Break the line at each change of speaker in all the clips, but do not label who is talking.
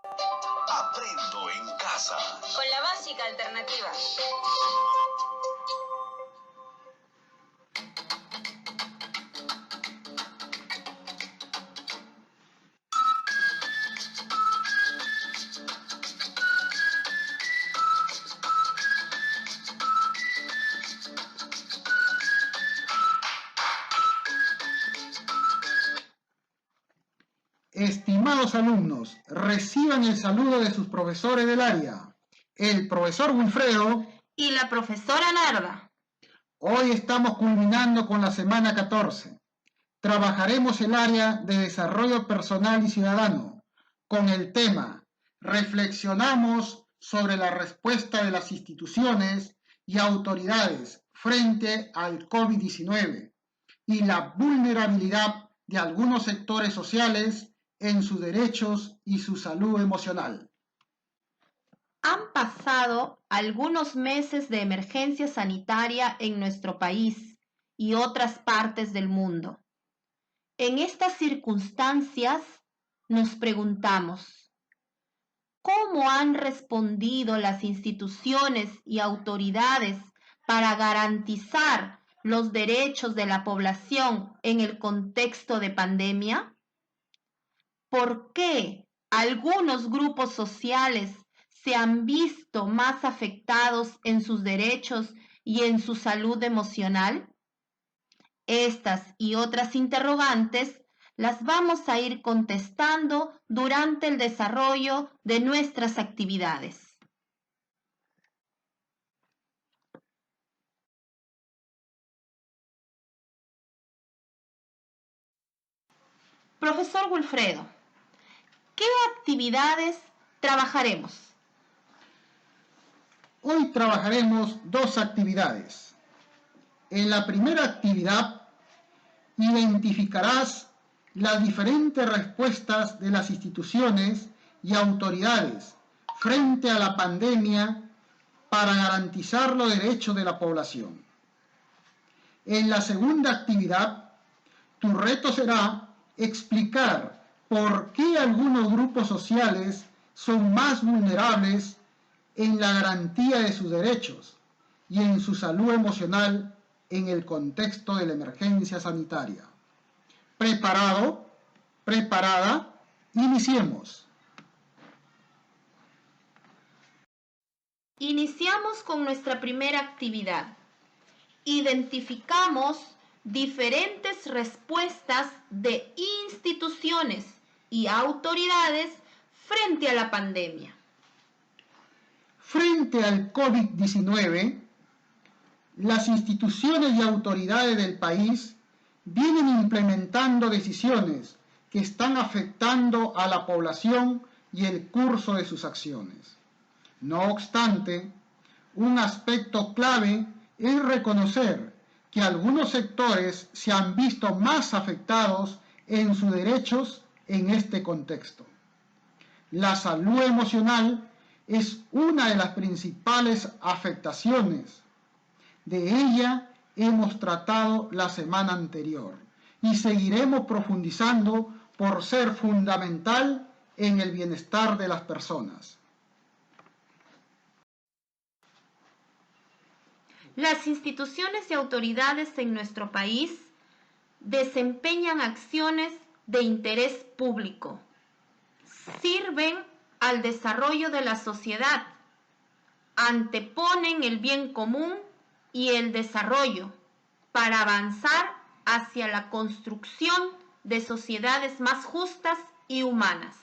Aprendo en casa.
Con la básica alternativa.
Estimados alumnos, reciban el saludo de sus profesores del área, el profesor Wilfredo
y la profesora Narda.
Hoy estamos culminando con la semana 14. Trabajaremos el área de desarrollo personal y ciudadano con el tema Reflexionamos sobre la respuesta de las instituciones y autoridades frente al COVID-19 y la vulnerabilidad de algunos sectores sociales en sus derechos y su salud emocional.
Han pasado algunos meses de emergencia sanitaria en nuestro país y otras partes del mundo. En estas circunstancias nos preguntamos, ¿cómo han respondido las instituciones y autoridades para garantizar los derechos de la población en el contexto de pandemia? ¿Por qué algunos grupos sociales se han visto más afectados en sus derechos y en su salud emocional? Estas y otras interrogantes las vamos a ir contestando durante el desarrollo de nuestras actividades. Profesor Wilfredo, ¿qué actividades trabajaremos?
Hoy trabajaremos dos actividades. En la primera actividad, identificarás las diferentes respuestas de las instituciones y autoridades frente a la pandemia para garantizar los derechos de la población. En la segunda actividad, tu reto será explicar por qué algunos grupos sociales son más vulnerables en la garantía de sus derechos y en su salud emocional en el contexto de la emergencia sanitaria. ¿Preparado? ¿Preparada? Iniciemos.
Iniciamos con nuestra primera actividad. Identificamos diferentes respuestas de instituciones y autoridades frente a la pandemia.
Frente al COVID-19, las instituciones y autoridades del país vienen implementando decisiones que están afectando a la población y el curso de sus acciones. No obstante, un aspecto clave es reconocer que algunos sectores se han visto más afectados en sus derechos en este contexto. La salud emocional es una de las principales afectaciones. De ella hemos tratado la semana anterior y seguiremos profundizando por ser fundamental en el bienestar de las personas.
Las instituciones y autoridades en nuestro país desempeñan acciones de interés público, sirven al desarrollo de la sociedad, anteponen el bien común y el desarrollo para avanzar hacia la construcción de sociedades más justas y humanas.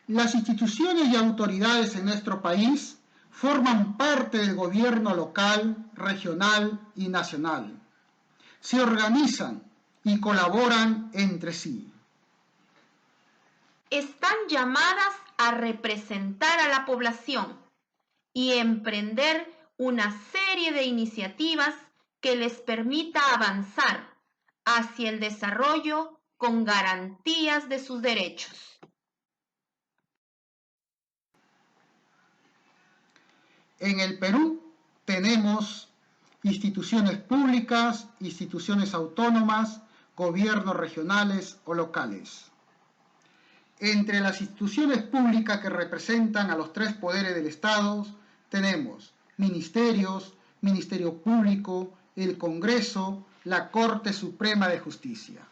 Las instituciones y autoridades en nuestro país forman parte del gobierno local, regional y nacional. Se organizan y colaboran entre sí.
Están llamadas a representar a la población y emprender una serie de iniciativas que les permita avanzar hacia el desarrollo con garantías de sus derechos.
En el Perú tenemos instituciones públicas, instituciones autónomas, gobiernos regionales o locales. Entre las instituciones públicas que representan a los tres poderes del Estado tenemos ministerios, Ministerio Público, el Congreso, la Corte Suprema de Justicia.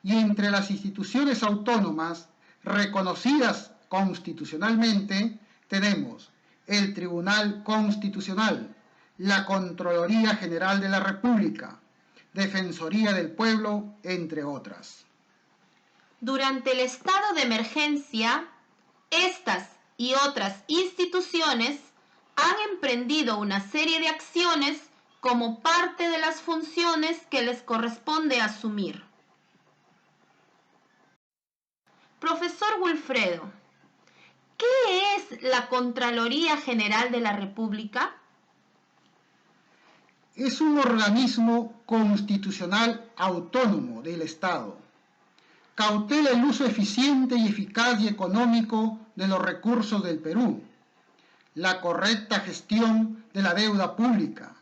Y entre las instituciones autónomas reconocidas constitucionalmente tenemos el Tribunal Constitucional, la Contraloría General de la República, Defensoría del Pueblo, entre otras.
Durante el estado de emergencia, estas y otras instituciones han emprendido una serie de acciones como parte de las funciones que les corresponde asumir. Profesor Wilfredo, ¿qué es la Contraloría General de la República?
Es un organismo constitucional autónomo del Estado. Cautela el uso eficiente y eficaz y económico de los recursos del Perú, la correcta gestión de la deuda pública,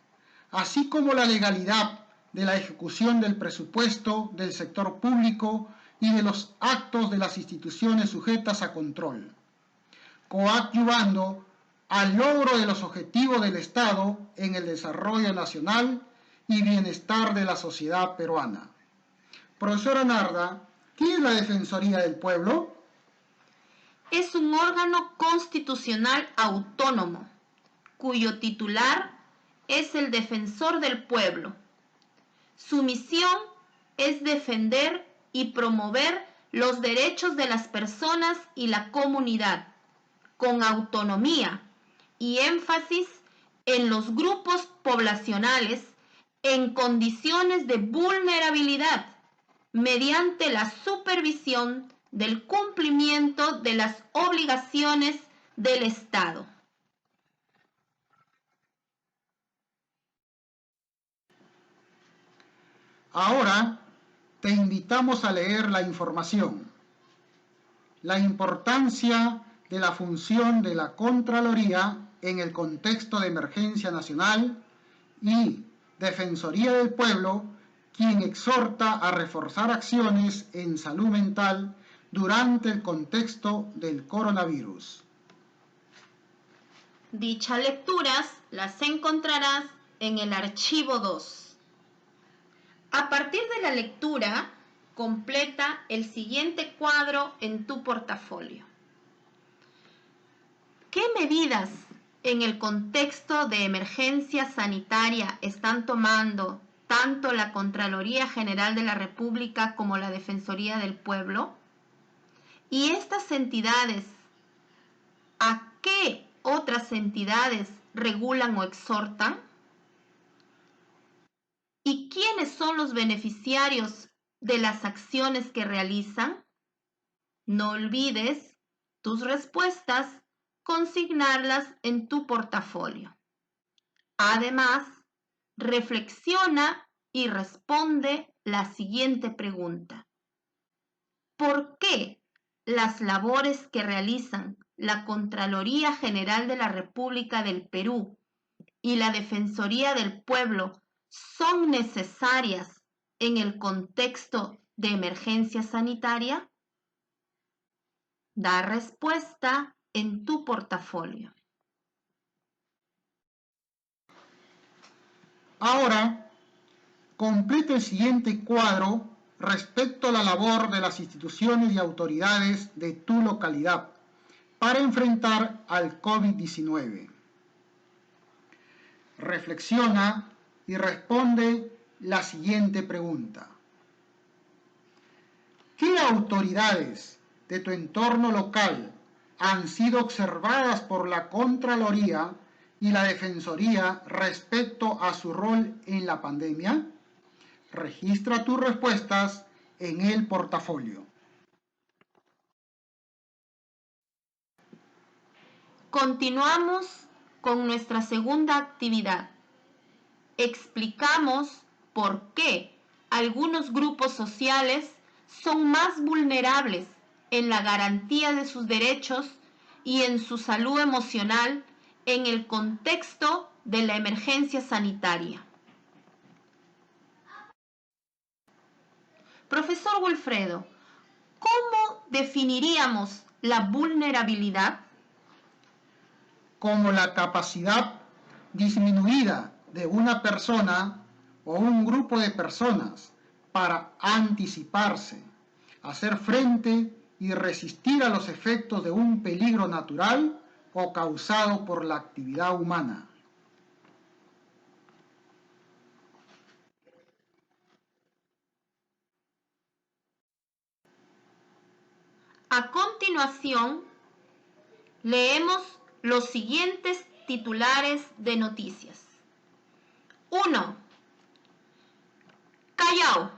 así como la legalidad de la ejecución del presupuesto del sector público y de los actos de las instituciones sujetas a control, coadyuvando al logro de los objetivos del Estado en el desarrollo nacional y bienestar de la sociedad peruana. Profesora Narda, ¿qué es la Defensoría del Pueblo?
Es un órgano constitucional autónomo, cuyo titular es el Defensor del Pueblo. Su misión es defender y promover los derechos de las personas y la comunidad, con autonomía y énfasis en los grupos poblacionales en condiciones de vulnerabilidad, mediante la supervisión del cumplimiento de las obligaciones del Estado.
Ahora te invitamos a leer la información. La importancia de la función de la Contraloría en el contexto de emergencia nacional y Defensoría del Pueblo, quien exhorta a reforzar acciones en salud mental durante el contexto del coronavirus.
Dichas lecturas las encontrarás en el archivo 2. A partir de la lectura, completa el siguiente cuadro en tu portafolio. ¿Qué medidas en el contexto de emergencia sanitaria están tomando tanto la Contraloría General de la República como la Defensoría del Pueblo? ¿Y estas entidades a qué otras entidades regulan o exhortan? ¿Y quiénes son los beneficiarios de las acciones que realizan? No olvides tus respuestas, consignarlas en tu portafolio. Además, reflexiona y responde la siguiente pregunta. ¿Por qué las labores que realizan la Contraloría General de la República del Perú y la Defensoría del Pueblo son necesarias en el contexto de emergencia sanitaria? Da respuesta en tu portafolio.
Ahora, completa el siguiente cuadro respecto a la labor de las instituciones y autoridades de tu localidad para enfrentar al COVID-19. Reflexiona y responde la siguiente pregunta. ¿Qué autoridades de tu entorno local han sido observadas por la Contraloría y la Defensoría respecto a su rol en la pandemia? Registra tus respuestas en el portafolio.
Continuamos con nuestra segunda actividad. Explicamos por qué algunos grupos sociales son más vulnerables en la garantía de sus derechos y en su salud emocional en el contexto de la emergencia sanitaria. Profesor Wilfredo, ¿Cómo definiríamos la vulnerabilidad?
Como la capacidad disminuida de una persona o un grupo de personas para anticiparse, hacer frente y resistir a los efectos de un peligro natural o causado por la actividad humana.
A continuación, leemos los siguientes titulares de noticias. 1. Callao.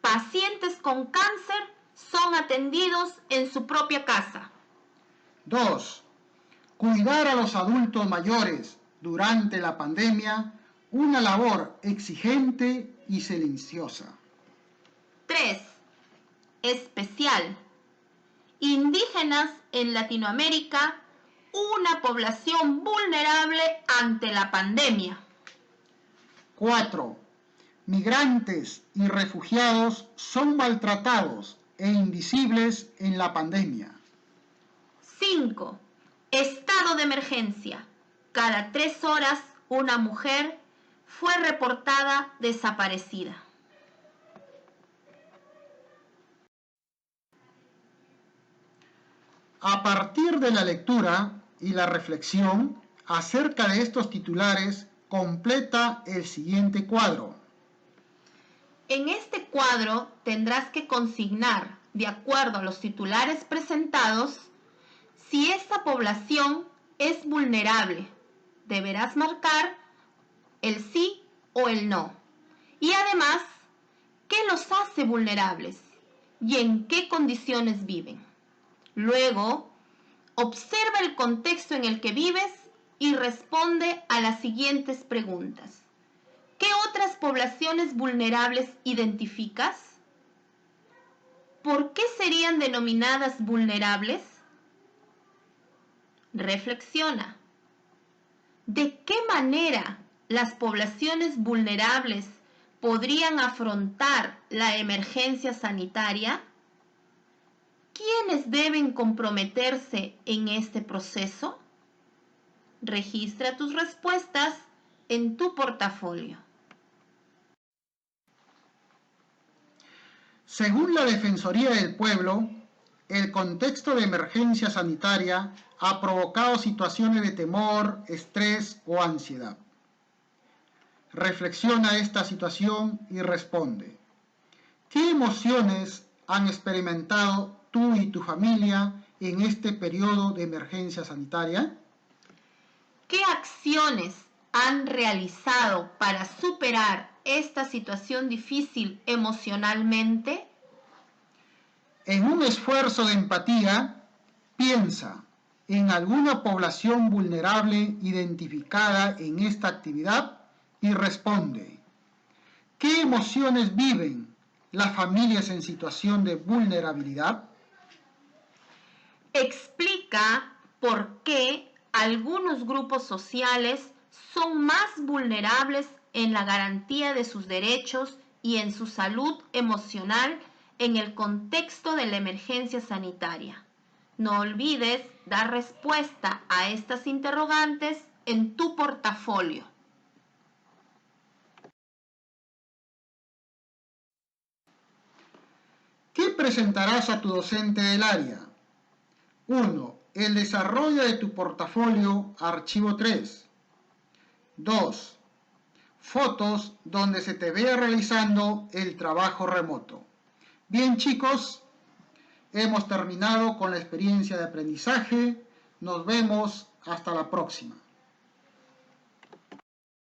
Pacientes con cáncer son atendidos en su propia casa.
2. Cuidar a los adultos mayores durante la pandemia, una labor exigente y silenciosa.
3. Especial. Indígenas en Latinoamérica, una población vulnerable ante la pandemia.
4. Migrantes y refugiados son maltratados e invisibles en la pandemia.
5. Estado de emergencia. Cada 3 horas una mujer fue reportada desaparecida.
A partir de la lectura y la reflexión acerca de estos titulares, completa el siguiente cuadro.
En este cuadro tendrás que consignar, de acuerdo a los titulares presentados, si esta población es vulnerable. Deberás marcar el sí o el no. Y además, ¿qué los hace vulnerables? ¿Y en qué condiciones viven? Luego, observa el contexto en el que vives y responde a las siguientes preguntas. ¿Qué otras poblaciones vulnerables identificas? ¿Por qué serían denominadas vulnerables? Reflexiona. ¿De qué manera las poblaciones vulnerables podrían afrontar la emergencia sanitaria? ¿Quiénes deben comprometerse en este proceso? Registra tus respuestas en tu portafolio.
Según la Defensoría del Pueblo, el contexto de emergencia sanitaria ha provocado situaciones de temor, estrés o ansiedad. Reflexiona esta situación y responde. ¿Qué emociones han experimentado tú y tu familia en este periodo de emergencia sanitaria?
¿Qué acciones han realizado para superar esta situación difícil emocionalmente?
En un esfuerzo de empatía, piensa en alguna población vulnerable identificada en esta actividad y responde. ¿Qué emociones viven las familias en situación de vulnerabilidad?
Explica por qué algunos grupos sociales son más vulnerables en la garantía de sus derechos y en su salud emocional en el contexto de la emergencia sanitaria. No olvides dar respuesta a estas interrogantes en tu portafolio.
¿Qué presentarás a tu docente del área? 1. El desarrollo de tu portafolio archivo 3. 2. Fotos donde se te vea realizando el trabajo remoto. Bien, chicos, hemos terminado con la experiencia de aprendizaje. Nos vemos hasta la próxima.